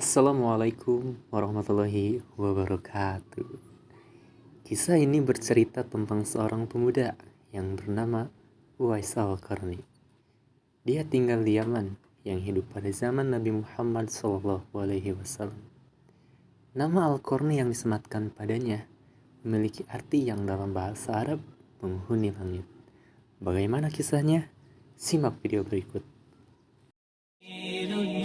Assalamualaikum warahmatullahi wabarakatuh. Kisah ini bercerita tentang seorang pemuda yang bernama Uwais Al-Qarni. Dia tinggal di Yaman yang hidup pada zaman Nabi Muhammad SAW. Nama Al-Qarni yang disematkan padanya memiliki arti yang dalam bahasa Arab penghuni langit. Bagaimana kisahnya? Simak video berikut.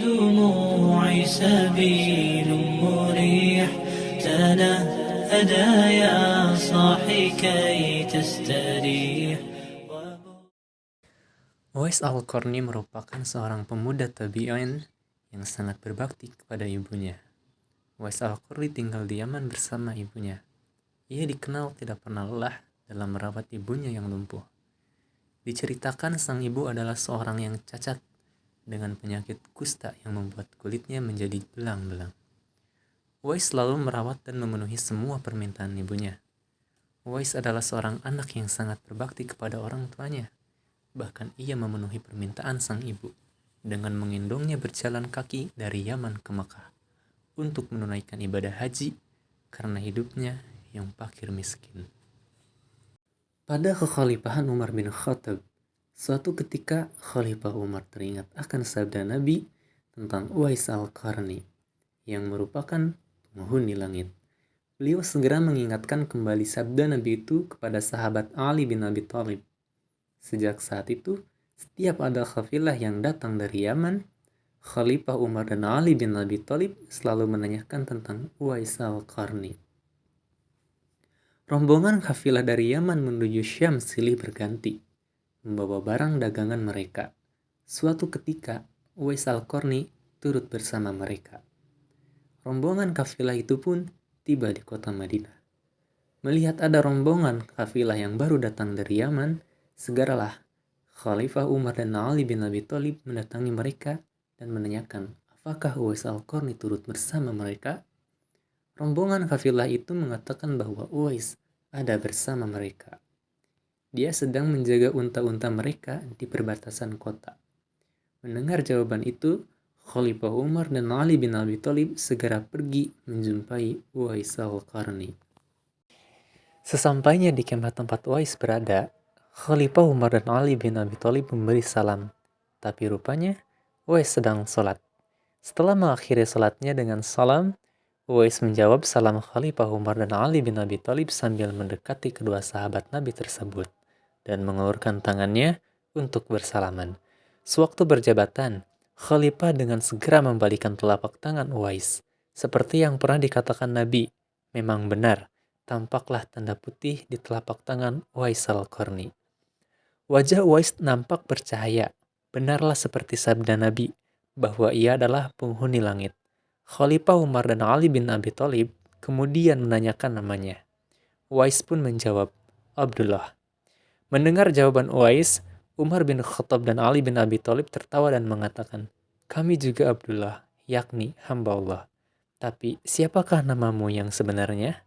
الدموع سبيل مريح تنهدى يا صاحي كي تستريح. Uwais Al-Qarni merupakan seorang pemuda tabi'in yang sangat berbakti kepada ibunya. Uwais Al-Qarni tinggal di Yaman bersama ibunya. Ia dikenal tidak pernah lelah dalam merawat ibunya yang lumpuh. Diceritakan sang ibu adalah seorang yang cacat dengan penyakit kusta yang membuat kulitnya menjadi belang-belang. Uwais selalu merawat dan memenuhi semua permintaan ibunya. Uwais adalah seorang anak yang sangat berbakti kepada orang tuanya. Bahkan ia memenuhi permintaan sang ibu dengan menggendongnya berjalan kaki dari Yaman ke Makkah untuk menunaikan ibadah haji karena hidupnya yang fakir miskin. Pada kekhalifahan Umar bin Khattab, suatu ketika Khalifah Umar teringat akan sabda Nabi tentang Uwais Al-Qarni yang merupakan penghuni langit. Beliau segera mengingatkan kembali sabda Nabi itu kepada sahabat Ali bin Abi Thalib. Sejak saat itu, setiap ada kafilah yang datang dari Yaman, Khalifah Umar dan Ali bin Abi Thalib selalu menanyakan tentang Uwais Al-Qarni. Rombongan kafilah dari Yaman menuju Syam silih berganti membawa barang dagangan mereka. Suatu ketika, Uwais Al-Qarni turut bersama mereka. Rombongan kafilah itu pun tiba di kota Madinah. Melihat ada rombongan kafilah yang baru datang dari Yaman, segeralah Khalifah Umar dan Ali bin Abi Thalib mendatangi mereka dan menanyakan, apakah Uwais Al-Qarni turut bersama mereka? Rombongan kafilah itu mengatakan bahwa Uwais ada bersama mereka. Dia sedang menjaga unta-unta mereka di perbatasan kota. Mendengar jawaban itu, Khalifah Umar dan Ali bin Abi Thalib segera pergi menjumpai Uwais Al-Qarni. Sesampainya di kemah tempat Uwais berada, Khalifah Umar dan Ali bin Abi Thalib memberi salam. Tapi rupanya Uwais sedang sholat. Setelah mengakhiri sholatnya dengan salam, Uwais menjawab salam Khalifah Umar dan Ali bin Abi Thalib sambil mendekati kedua sahabat Nabi tersebut dan mengulurkan tangannya untuk bersalaman. Sewaktu berjabatan, Khalifah dengan segera membalikan telapak tangan Uwais. Seperti yang pernah dikatakan Nabi, memang benar, tampaklah tanda putih di telapak tangan Uwais Al-Qarni. Wajah Uwais nampak bercahaya, benarlah seperti sabda Nabi, bahwa ia adalah penghuni langit. Khalifah Umar dan Ali bin Abi Thalib kemudian menanyakan namanya. Uwais pun menjawab, Abdullah. Mendengar jawaban Uwais, Umar bin Khattab dan Ali bin Abi Thalib tertawa dan mengatakan, kami juga Abdullah, yakni hamba Allah. Tapi siapakah namamu yang sebenarnya?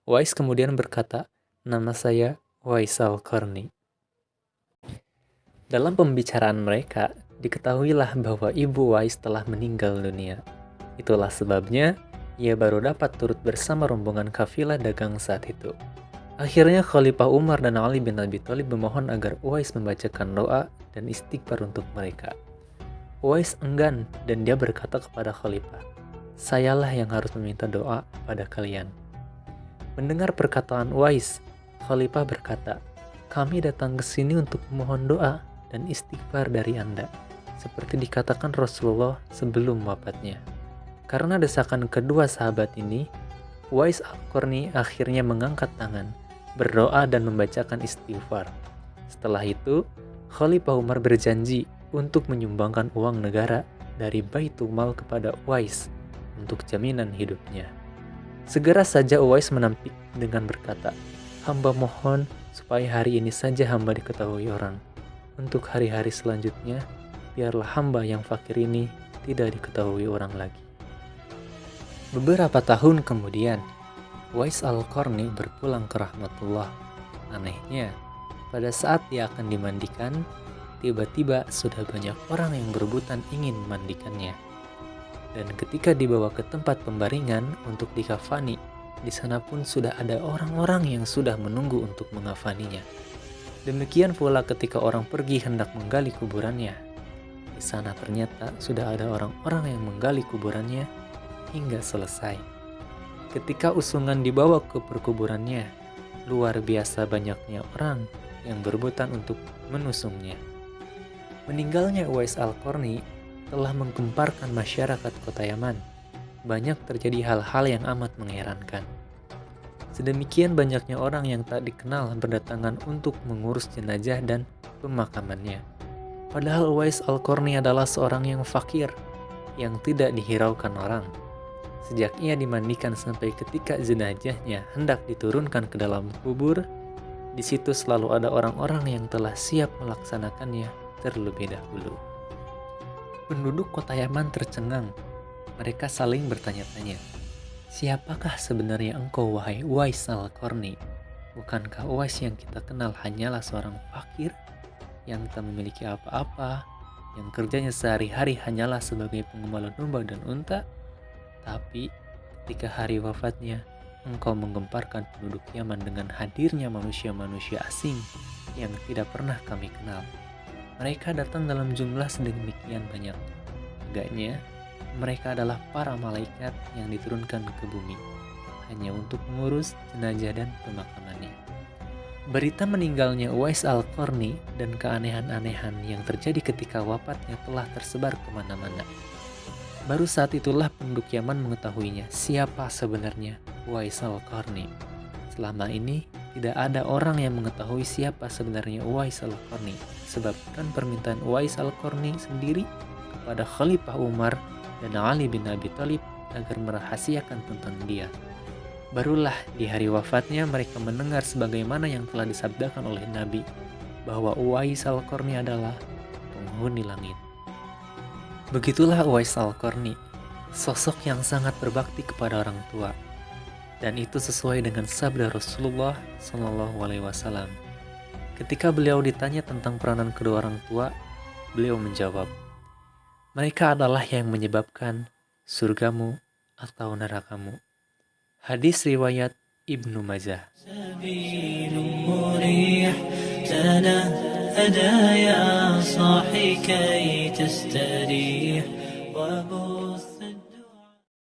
Uwais kemudian berkata, nama saya Uwais Al-Qarni. Dalam pembicaraan mereka, diketahuilah bahwa ibu Uwais telah meninggal dunia. Itulah sebabnya ia baru dapat turut bersama rombongan kafilah dagang saat itu. Akhirnya Khalifah Umar dan Ali bin Abi Thalib memohon agar Uwais membacakan doa dan istighfar untuk mereka. Uwais enggan dan dia berkata kepada Khalifah, sayalah yang harus meminta doa pada kalian. Mendengar perkataan Uwais, Khalifah berkata, kami datang ke sini untuk memohon doa dan istighfar dari Anda, seperti dikatakan Rasulullah sebelum wafatnya. Karena desakan kedua sahabat ini, Uwais Al-Qarni akhirnya mengangkat tangan, berdoa dan membacakan istighfar. Setelah itu, Khalifah Umar berjanji untuk menyumbangkan uang negara dari Baitul Mal kepada Uwais untuk jaminan hidupnya. Segera saja Uwais menampik dengan berkata, hamba mohon supaya hari ini saja hamba diketahui orang. Untuk hari-hari selanjutnya, biarlah hamba yang fakir ini tidak diketahui orang lagi. Beberapa tahun kemudian, Uwais Al-Qarni berpulang ke rahmatullah. Anehnya, pada saat dia akan dimandikan, tiba-tiba sudah banyak orang yang berebutan ingin memandikannya. Dan ketika dibawa ke tempat pembaringan untuk dikafani, di sana pun sudah ada orang-orang yang sudah menunggu untuk mengafaninya. Demikian pula ketika orang pergi hendak menggali kuburannya. Di sana ternyata sudah ada orang-orang yang menggali kuburannya hingga selesai. Ketika usungan dibawa ke perkuburannya, luar biasa banyaknya orang yang berebutan untuk menusungnya. Meninggalnya Uwais Al-Qarni telah menggemparkan masyarakat kota Yaman. Banyak terjadi hal-hal yang amat mengherankan. Sedemikian banyaknya orang yang tak dikenal berdatangan untuk mengurus jenazah dan pemakamannya. Padahal Uwais Al-Qarni adalah seorang yang fakir, yang tidak dihiraukan orang. Sejak ia dimandikan sampai ketika jenazahnya hendak diturunkan ke dalam kubur, di situ selalu ada orang-orang yang telah siap melaksanakannya terlebih dahulu. Penduduk kota Yaman tercengang. Mereka saling bertanya-tanya, "Siapakah sebenarnya engkau, wahai Uwais Al-Qarni? Bukankah Uwais yang kita kenal hanyalah seorang fakir yang tak memiliki apa-apa, yang kerjanya sehari-hari hanyalah sebagai pengembala domba dan unta? Tapi ketika hari wafatnya, engkau menggemparkan penduduk Yaman dengan hadirnya manusia-manusia asing yang tidak pernah kami kenal. Mereka datang dalam jumlah sedemikian banyak. Agaknya mereka adalah para malaikat yang diturunkan ke bumi hanya untuk mengurus jenazah dan pemakamannya." Berita meninggalnya Uwais Al-Qarni dan keanehan-anehan yang terjadi ketika wafatnya telah tersebar kemana-mana. Baru saat itulah penduduk Yaman mengetahuinya siapa sebenarnya Uwais Al-Qarni. Selama ini tidak ada orang yang mengetahui siapa sebenarnya Uwais Al-Qarni, sebab kan permintaan Uwais Al-Qarni sendiri kepada Khalifah Umar dan Ali bin Abi Thalib agar merahasiakan tentang dia. Barulah di hari wafatnya mereka mendengar sebagaimana yang telah disabdakan oleh Nabi, bahwa Uwais Al-Qarni adalah penghuni langit. Begitulah Uwais Al-Qarni, sosok yang sangat berbakti kepada orang tua. Dan itu sesuai dengan sabda Rasulullah SAW. Ketika beliau ditanya tentang peranan kedua orang tua, beliau menjawab, "Mereka adalah yang menyebabkan surgamu atau nerakamu." Hadis riwayat Ibnu Majah. تنهدى يا صاحي كي تستريح